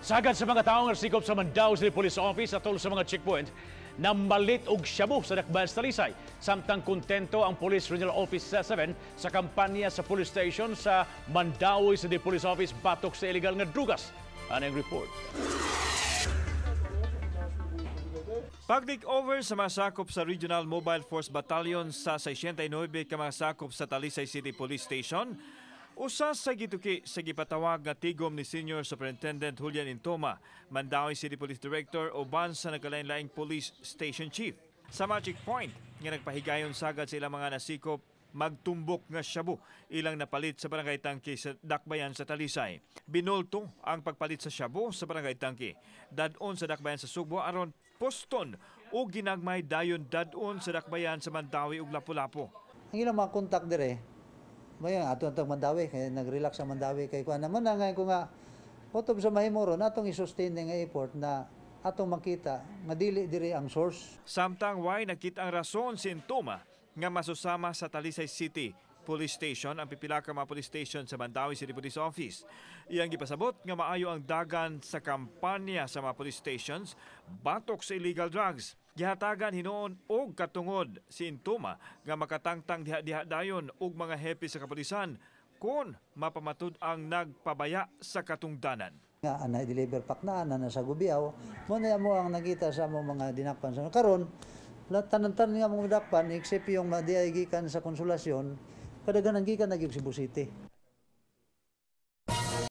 Sagad sa mga taong nasikop sa Mandaue City Police Office atol sa mga checkpoint na malit og shabu sa Dakbayan sa Talisay. Samtang kontento ang Police Regional Office 7 sa kampanya sa police station sa Mandaue City Police Office batok sa illegal nga drugas. Anong report? Pag-takeover sa mga sakop sa Regional Mobile Force Battalion sa 69 ka mga sakop sa Talisay City Police Station, usa sa gituki sa gipatawag nga tigom ni Senior Superintendent Julian Intoma, Mandaue City Police Director o ban sa nagkalain-laing Police Station Chief. Sa Magic Point, nga nagpahigayon sagad sa ilang mga nasikop magtumbok nga shabu ilang napalit sa barangay Tangke sa Dakbayan sa Talisay. Binulto ang pagpalit sa shabu sa barangay Tangke. Dadon sa Dakbayan sa Sugbo aron poston o ginagmay dayon dadon sa Dakbayan sa Mandaue ug Lapu-Lapu. Ang ilang mga kontak dire, mayon ato ang Mandaue kay nag-relax sa Mandaue kay kuan naman nga ko nga utob sa mahimoro natong i-sustain nga effort na atong makita nga dili dire ang source. Samtang way nakita ang rason si Intoma nga masusama sa Talisay City Police Station ang pipila ka mga police station sa Mandaue City Police Office. Iyang gipasabot nga maayo ang dagan sa kampanya sa mga police stations batok sa illegal drugs. Gihatagan hinuon og katungod si Intoma nga makatangtang diha-diha dayon og mga hepe sa kapulisan kung mapamatud ang nagpabaya sa katungdanan. Nga ana deliver pak na sa Gubiaw mo na mo ang nakita sa mga dinakpan sa karon tanan-tanan nga mga dakpan except yung madiay gikan sa konsulasyon kadaghanan gikan na gyud Cebu City.